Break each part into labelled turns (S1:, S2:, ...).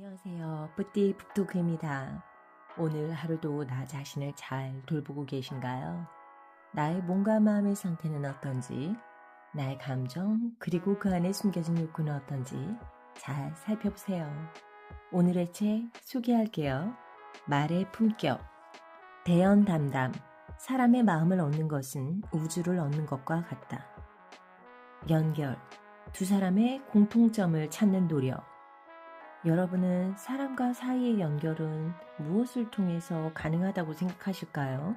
S1: 안녕하세요. 뿌띠 북토크입니다. 오늘 하루도 나 자신을 잘 돌보고 계신가요? 나의 몸과 마음의 상태는 어떤지, 나의 감정, 그리고 그 안에 숨겨진 욕구는 어떤지 잘 살펴보세요. 오늘의 책 소개할게요. 말의 품격. 대연 담담. 사람의 마음을 얻는 것은 우주를 얻는 것과 같다. 연결. 두 사람의 공통점을 찾는 노력. 여러분은 사람과 사이의 연결은 무엇을 통해서 가능하다고 생각하실까요?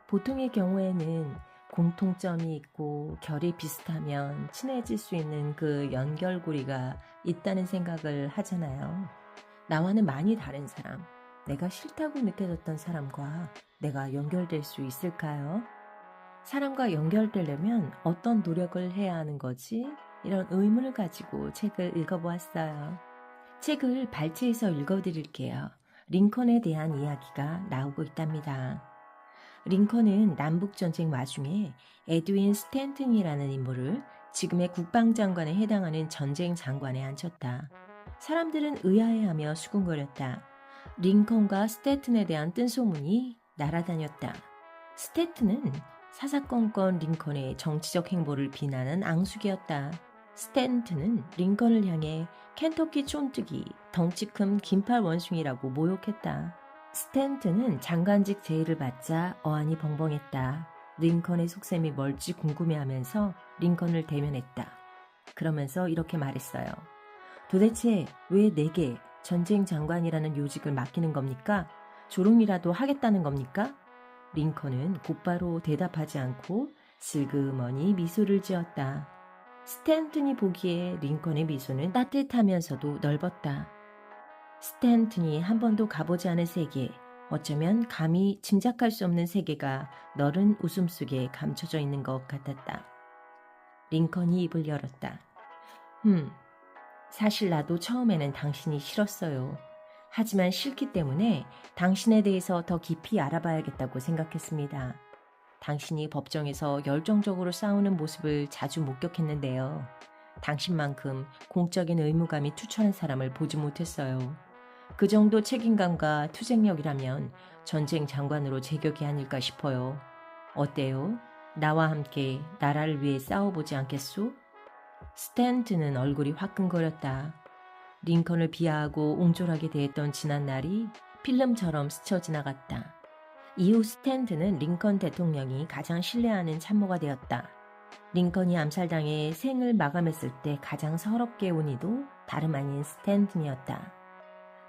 S1: 보통의 경우에는 공통점이 있고 결이 비슷하면 친해질 수 있는 그 연결고리가 있다는 생각을 하잖아요. 나와는 많이 다른 사람, 내가 싫다고 느껴졌던 사람과 내가 연결될 수 있을까요? 사람과 연결되려면 어떤 노력을 해야 하는 거지? 이런 의문을 가지고 책을 읽어보았어요. 책을 발췌해서 읽어드릴게요. 링컨에 대한 이야기가 나오고 있답니다. 링컨은 남북전쟁 와중에 에드윈 스탠튼이라는 인물을 지금의 국방장관에 해당하는 전쟁 장관에 앉혔다. 사람들은 의아해하며 수군거렸다. 링컨과 스탠튼에 대한 뜬소문이 날아다녔다. 스탠튼은 사사건건 링컨의 정치적 행보를 비난한 앙숙이었다. 스탠튼은 링컨을 향해 켄터키 촌뜨기, 덩치 큰 긴팔 원숭이라고 모욕했다. 스탠튼은 장관직 제의를 받자 어안이 벙벙했다. 링컨의 속셈이 뭘지 궁금해하면서 링컨을 대면했다. 그러면서 이렇게 말했어요. 도대체 왜 내게 전쟁 장관이라는 요직을 맡기는 겁니까? 조롱이라도 하겠다는 겁니까? 링컨은 곧바로 대답하지 않고 슬그머니 미소를 지었다. 스탠튼이 보기에 링컨의 미소는 따뜻하면서도 넓었다. 스탠튼이 한 번도 가보지 않은 세계, 어쩌면 감히 짐작할 수 없는 세계가 너른 웃음 속에 감춰져 있는 것 같았다. 링컨이 입을 열었다. 사실 나도 처음에는 당신이 싫었어요. 하지만 싫기 때문에 당신에 대해서 더 깊이 알아봐야겠다고 생각했습니다. 당신이 법정에서 열정적으로 싸우는 모습을 자주 목격했는데요. 당신만큼 공적인 의무감이 투철한 사람을 보지 못했어요. 그 정도 책임감과 투쟁력이라면 전쟁 장관으로 제격이 아닐까 싶어요. 어때요? 나와 함께 나라를 위해 싸워보지 않겠소? 스탠튼은 얼굴이 화끈거렸다. 링컨을 비하하고 옹졸하게 대했던 지난 날이 필름처럼 스쳐 지나갔다. 이후 스탠튼은 링컨 대통령이 가장 신뢰하는 참모가 되었다. 링컨이 암살당해 생을 마감했을 때 가장 서럽게 운 이도 다름 아닌 스탠튼이었다.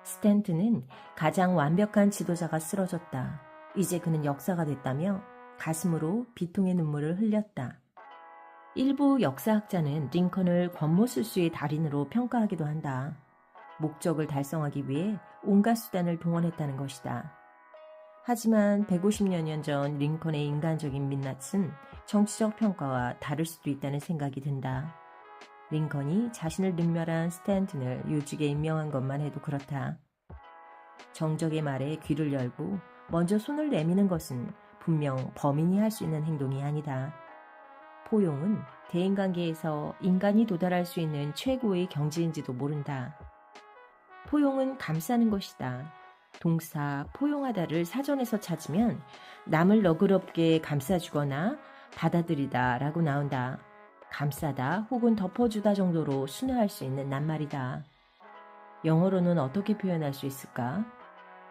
S1: 스탠튼은 가장 완벽한 지도자가 쓰러졌다. 이제 그는 역사가 됐다며 가슴으로 비통의 눈물을 흘렸다. 일부 역사학자는 링컨을 권모술수의 달인으로 평가하기도 한다. 목적을 달성하기 위해 온갖 수단을 동원했다는 것이다. 하지만 150여 년 전 링컨의 인간적인 민낯은 정치적 평가와 다를 수도 있다는 생각이 든다. 링컨이 자신을 능멸한 스탠튼을 요직에 임명한 것만 해도 그렇다. 정적의 말에 귀를 열고 먼저 손을 내미는 것은 분명 범인이 할 수 있는 행동이 아니다. 포용은 대인관계에서 인간이 도달할 수 있는 최고의 경지인지도 모른다. 포용은 감싸는 것이다. 동사 포용하다를 사전에서 찾으면 남을 너그럽게 감싸주거나 받아들이다 라고 나온다. 감싸다 혹은 덮어주다 정도로 순화할 수 있는 낱말이다. 영어로는 어떻게 표현할 수 있을까?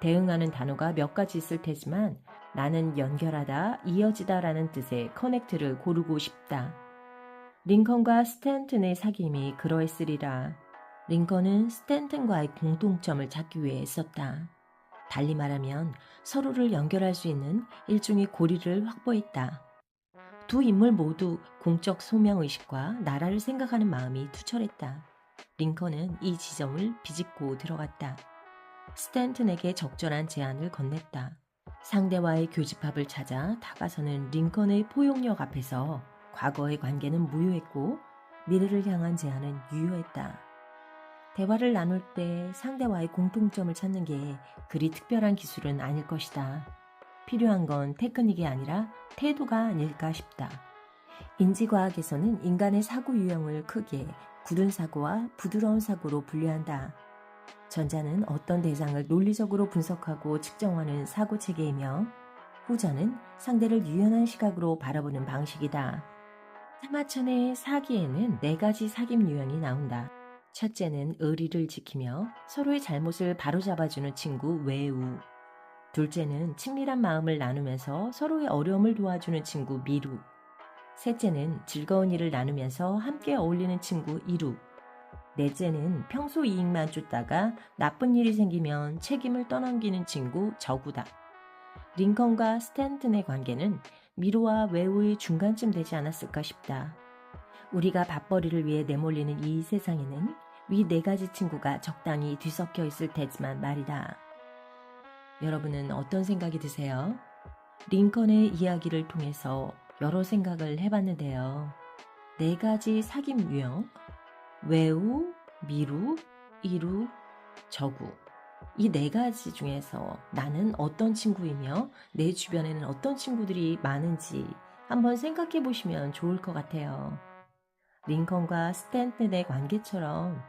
S1: 대응하는 단어가 몇 가지 있을 테지만 나는 연결하다, 이어지다 라는 뜻의 커넥트를 고르고 싶다. 링컨과 스탠튼의 사귐이 그러했으리라. 링컨은 스탠튼과의 공통점을 찾기 위해 애썼다. 달리 말하면 서로를 연결할 수 있는 일종의 고리를 확보했다. 두 인물 모두 공적 소명의식과 나라를 생각하는 마음이 투철했다. 링컨은 이 지점을 비집고 들어갔다. 스탠튼에게 적절한 제안을 건넸다. 상대와의 교집합을 찾아 다가서는 링컨의 포용력 앞에서 과거의 관계는 무효했고 미래를 향한 제안은 유효했다. 대화를 나눌 때 상대와의 공통점을 찾는 게 그리 특별한 기술은 아닐 것이다. 필요한 건 테크닉이 아니라 태도가 아닐까 싶다. 인지과학에서는 인간의 사고 유형을 크게 굳은 사고와 부드러운 사고로 분류한다. 전자는 어떤 대상을 논리적으로 분석하고 측정하는 사고 체계이며 후자는 상대를 유연한 시각으로 바라보는 방식이다. 사마천의 사기에는 네 가지 사귐 유형이 나온다. 첫째는 의리를 지키며 서로의 잘못을 바로잡아주는 친구 외우. 둘째는 친밀한 마음을 나누면서 서로의 어려움을 도와주는 친구 미루. 셋째는 즐거운 일을 나누면서 함께 어울리는 친구 이루. 넷째는 평소 이익만 쫓다가 나쁜 일이 생기면 책임을 떠넘기는 친구 저구다. 링컨과 스탠튼의 관계는 미루와 외우의 중간쯤 되지 않았을까 싶다. 우리가 밥벌이를 위해 내몰리는 이 세상에는 위 네 가지 친구가 적당히 뒤섞여 있을 테지만 말이다. 여러분은 어떤 생각이 드세요? 링컨의 이야기를 통해서 여러 생각을 해봤는데요. 네 가지 사귐 유형, 외우, 미루, 이루, 저구. 이 네 가지 중에서 나는 어떤 친구이며 내 주변에는 어떤 친구들이 많은지 한번 생각해 보시면 좋을 것 같아요. 링컨과 스탠튼의 관계처럼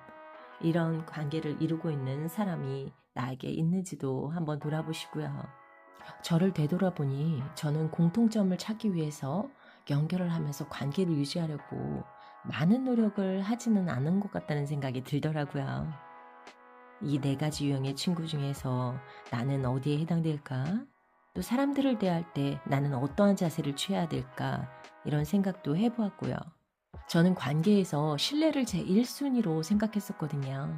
S1: 이런 관계를 이루고 있는 사람이 나에게 있는지도 한번 돌아보시고요. 저를 되돌아보니 저는 공통점을 찾기 위해서 연결을 하면서 관계를 유지하려고 많은 노력을 하지는 않은 것 같다는 생각이 들더라고요. 이 네 가지 유형의 친구 중에서 나는 어디에 해당될까? 또 사람들을 대할 때 나는 어떠한 자세를 취해야 될까? 이런 생각도 해보았고요. 저는 관계에서 신뢰를 제 1순위로 생각했었거든요.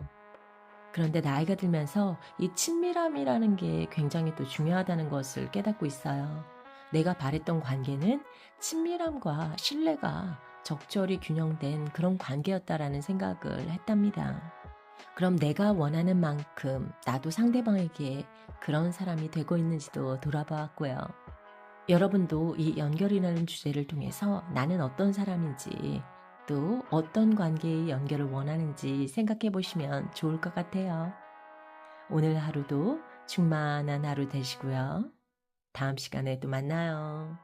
S1: 그런데 나이가 들면서 이 친밀함이라는 게 굉장히 또 중요하다는 것을 깨닫고 있어요. 내가 바랬던 관계는 친밀함과 신뢰가 적절히 균형된 그런 관계였다라는 생각을 했답니다. 그럼 내가 원하는 만큼 나도 상대방에게 그런 사람이 되고 있는지도 돌아보았고요. 여러분도 이 연결이라는 주제를 통해서 나는 어떤 사람인지 또 어떤 관계의 연결을 원하는지 생각해 보시면 좋을 것 같아요. 오늘 하루도 충만한 하루 되시고요. 다음 시간에 또 만나요.